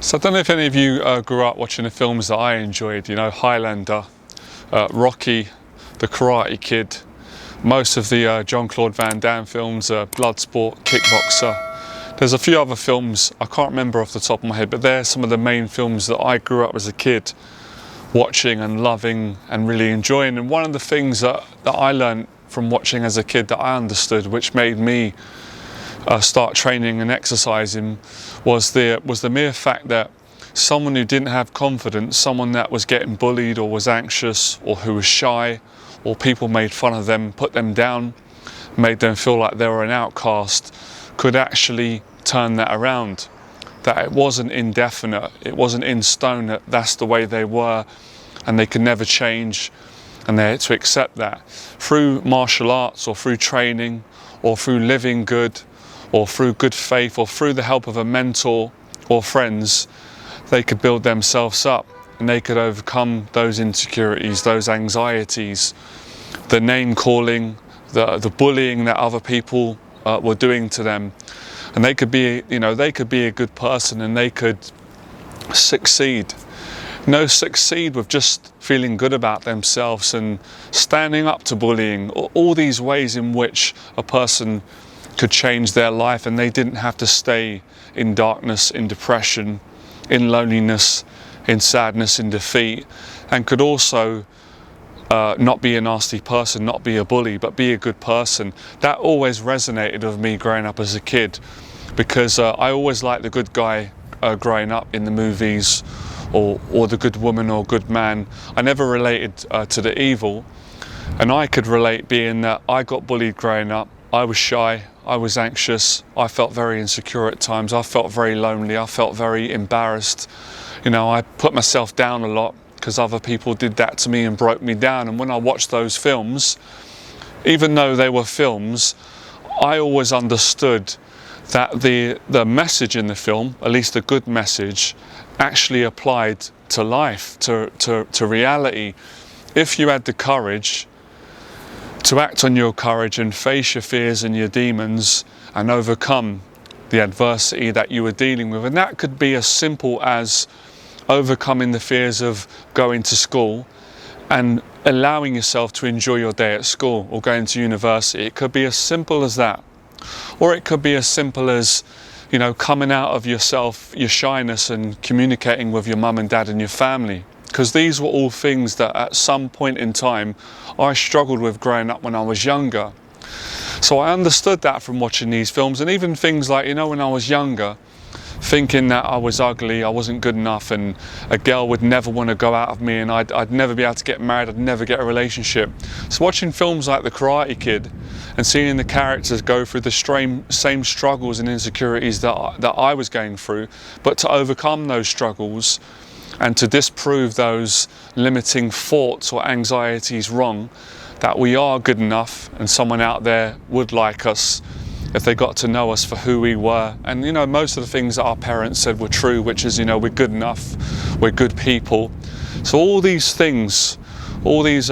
So I don't know if any of you grew up watching the films that I enjoyed, you know, Highlander, Rocky, The Karate Kid, most of the Jean-Claude Van Damme films, Bloodsport, Kickboxer. There's a few other films I can't remember off the top of my head, but they're some of the main films that I grew up as a kid watching and loving and really enjoying. And one of the things that I learned from watching as a kid that I understood, which made me start training and exercising, was the mere fact that someone who didn't have confidence, someone that was getting bullied or was anxious or who was shy, or people made fun of them, put them down, made them feel like they were an outcast, could actually turn that around. That it wasn't indefinite, it wasn't in stone, that that's the way they were and they could never change, and they had to accept that. Through martial arts or through training or through living good or through good faith or through the help of a mentor or friends, they could build themselves up and they could overcome those insecurities, those anxieties, the name calling, the bullying that other people were doing to them. And they could be, you know, they could be a good person and they could succeed. Succeed with just feeling good about themselves and standing up to bullying, all these ways in which a person could change their life and they didn't have to stay in darkness, in depression, in loneliness, in sadness, in defeat, and could also not be a nasty person, not be a bully, but be a good person. That always resonated with me growing up as a kid, because I always liked the good guy growing up in the movies, or the good woman or good man. I never related to the evil, and I could relate, being that I got bullied growing up. I was shy, I was anxious, I felt very insecure at times, I felt very lonely, I felt very embarrassed. You know, I put myself down a lot because other people did that to me and broke me down. And when I watched those films, even though they were films, I always understood that the message in the film, at least a good message, actually applied to life, to reality. If you had the courage to act on your courage and face your fears and your demons and overcome the adversity that you were dealing with. And that could be as simple as overcoming the fears of going to school and allowing yourself to enjoy your day at school or going to university. It could be as simple as that. Or it could be as simple as, you know, coming out of yourself, your shyness, and communicating with your mum and dad and your family. Because these were all things that at some point in time I struggled with growing up when I was younger. So I understood that from watching these films, and even things like, you know, when I was younger, thinking that I was ugly, I wasn't good enough, and a girl would never want to go out of me, and I'd never be able to get married, I'd never get a relationship. So watching films like The Karate Kid and seeing the characters go through the same struggles and insecurities that I was going through, but to overcome those struggles and to disprove those limiting thoughts or anxieties wrong, that we are good enough and someone out there would like us if they got to know us for who we were. And you know, most of the things that our parents said were true, which is, you know, we're good enough, we're good people. So all these things, all these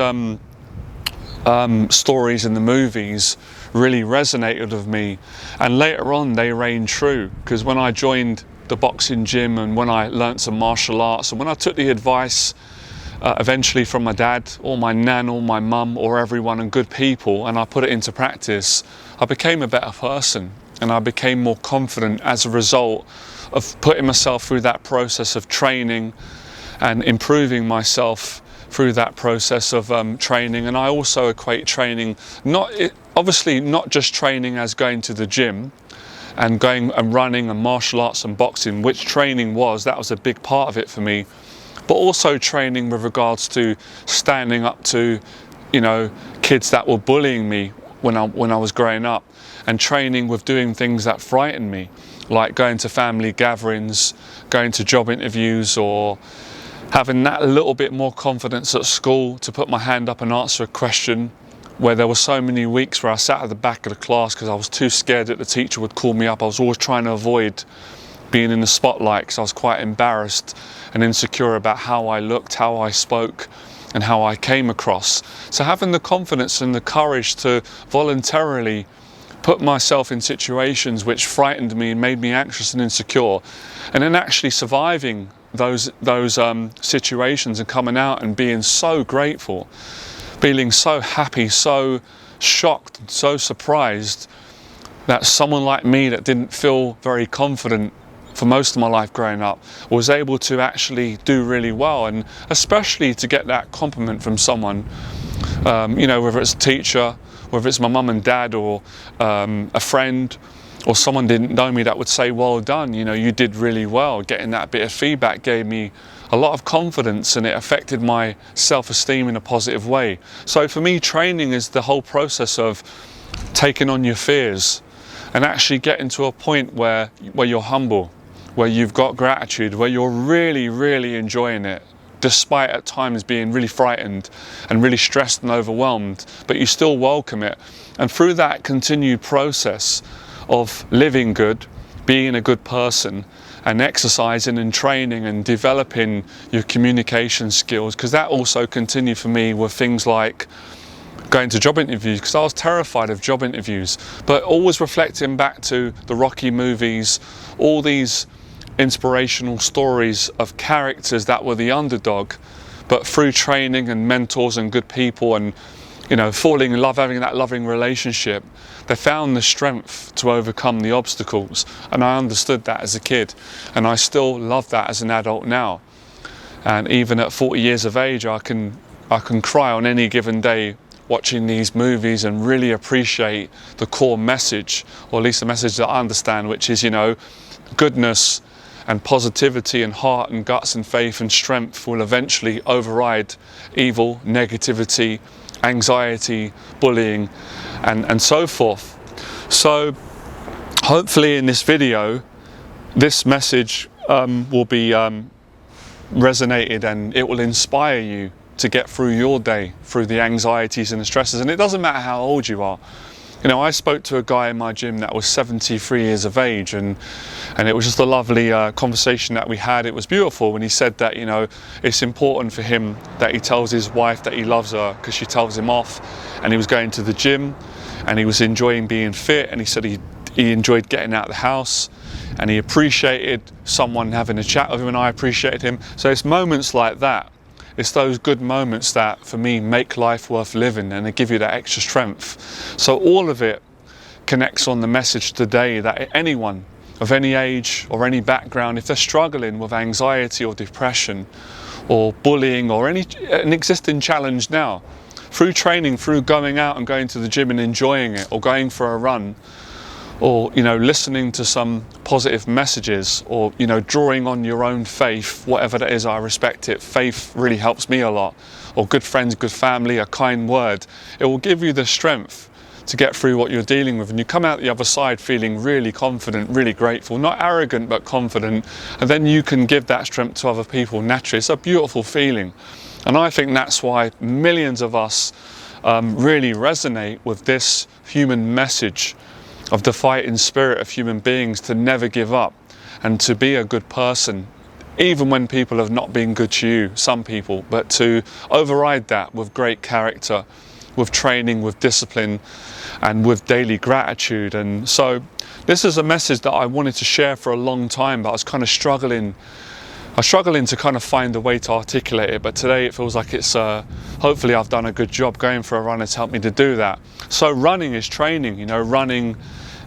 stories in the movies really resonated with me, and later on they reigned true, because when I joined the boxing gym and when I learnt some martial arts and when I took the advice eventually from my dad or my nan or my mum or everyone and good people, and I put it into practice, I became a better person and I became more confident as a result of putting myself through that process of training and improving myself through that process of training. And I also equate training, obviously not just training as going to the gym and going and running and martial arts and boxing, which training that was a big part of it for me, but also training with regards to standing up to, you know, kids that were bullying me when I was growing up, and training with doing things that frightened me, like going to family gatherings, going to job interviews, or having that little bit more confidence at school to put my hand up and answer a question, where there were so many weeks where I sat at the back of the class because I was too scared that the teacher would call me up. I was always trying to avoid being in the spotlight because I was quite embarrassed and insecure about how I looked, how I spoke, and how I came across. So having the confidence and the courage to voluntarily put myself in situations which frightened me and made me anxious and insecure, and then actually surviving those situations and coming out and being so grateful, feeling so happy, so shocked, so surprised that someone like me that didn't feel very confident for most of my life growing up was able to actually do really well, and especially to get that compliment from someone, you know, whether it's a teacher, whether it's my mum and dad, or a friend, or someone didn't know me that would say, well done, you know, you did really well. Getting that bit of feedback gave me a lot of confidence, and it affected my self-esteem in a positive way. So for me, training is the whole process of taking on your fears and actually getting to a point where you're humble, where you've got gratitude, where you're really, really enjoying it, despite at times being really frightened and really stressed and overwhelmed, but you still welcome it. And through that continued process of living good, being a good person, and exercising and training and developing your communication skills, because that also continued for me with things like going to job interviews, because I was terrified of job interviews, but always reflecting back to the Rocky movies, all these inspirational stories of characters that were the underdog, but through training and mentors and good people and, you know, falling in love, having that loving relationship, they found the strength to overcome the obstacles. And I understood that as a kid, and I still love that as an adult now. And even at 40 years of age, I can cry on any given day watching these movies and really appreciate the core message, or at least the message that I understand, which is, you know, goodness and positivity and heart and guts and faith and strength will eventually override evil, negativity, anxiety, bullying, and so forth. So hopefully in this video, this message will be resonated, and it will inspire you to get through your day, through the anxieties and the stresses. And it doesn't matter how old you are. You know, I spoke to a guy in my gym that was 73 years of age, and it was just a lovely conversation that we had. It was beautiful when he said that, you know, it's important for him that he tells his wife that he loves her because she tells him off, and he was going to the gym and he was enjoying being fit, and he said he enjoyed getting out of the house, and he appreciated someone having a chat with him, and I appreciated him. So it's moments like that. It's those good moments that, for me, make life worth living, and they give you that extra strength. So all of it connects on the message today that anyone of any age or any background, if they're struggling with anxiety or depression or bullying or an existing challenge now, through training, through going out and going to the gym and enjoying it, or going for a run, or, you know, listening to some positive messages, or, you know, drawing on your own faith, whatever that is, I respect it. Faith really helps me a lot. Or good friends, good family, a kind word. It will give you the strength to get through what you're dealing with, and you come out the other side feeling really confident, really grateful, not arrogant but confident, and then you can give that strength to other people naturally. It's a beautiful feeling, and I think that's why millions of us really resonate with this human message of the fighting spirit of human beings, to never give up and to be a good person, even when people have not been good to you, some people, but to override that with great character, with training, with discipline, and with daily gratitude. And so this is a message that I wanted to share for a long time, but I was kind of struggling to kind of find a way to articulate it. But today it feels like it's hopefully I've done a good job. Going for a run has helped me to do that. So running is training, you know, running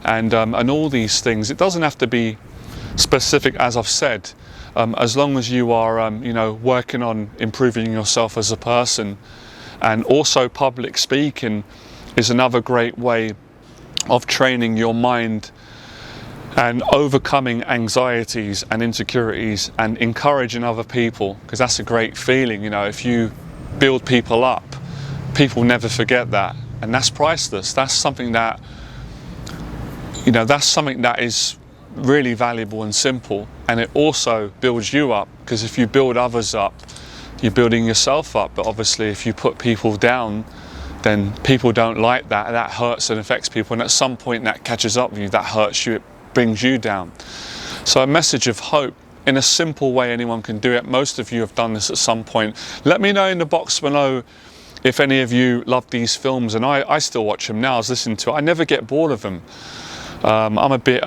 and all these things. It doesn't have to be specific, as I've said, as long as you are you know, working on improving yourself as a person. And also public speaking is another great way of training your mind and overcoming anxieties and insecurities and encouraging other people, because that's a great feeling. You know, if you build people up, people never forget that, and that's priceless. That's something that, you know, that's something that is really valuable and simple, and it also builds you up, because if you build others up, you're building yourself up. But obviously if you put people down, then people don't like that. That hurts and affects people, and at some point that catches up with you, that hurts you, it brings you down. So a message of hope in a simple way, anyone can do it. Most of you have done this at some point. Let me know in the box below if any of you love these films, and I still watch them now, I was listening to it, I never get bored of them. I'm a bit,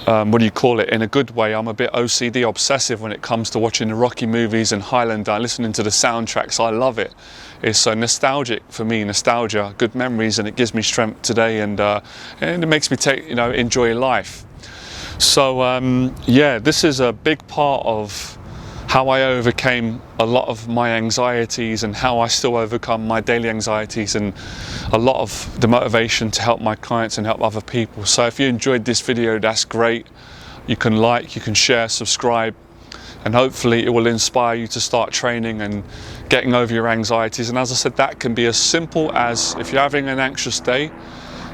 what do you call it, in a good way, I'm a bit OCD, obsessive when it comes to watching the Rocky movies and Highlander, listening to the soundtracks. I love it. It's so nostalgic for me, nostalgia, good memories, and it gives me strength today, and it makes me enjoy life. So yeah, this is a big part of how I overcame a lot of my anxieties and how I still overcome my daily anxieties, and a lot of the motivation to help my clients and help other people. So if you enjoyed this video, that's great. You can like, you can share, subscribe, and hopefully it will inspire you to start training and getting over your anxieties. And as I said, that can be as simple as, if you're having an anxious day,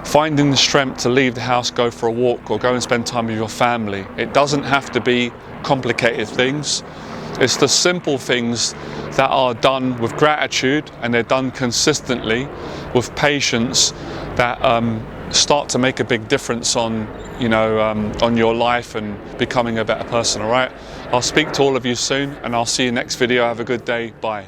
finding the strength to leave the house, go for a walk, or go and spend time with your family. It doesn't have to be complicated things. It's the simple things that are done with gratitude, and they're done consistently with patience, that start to make a big difference on your life and becoming a better person. All right, I'll speak to all of you soon, and I'll see you next video. Have a good day. Bye.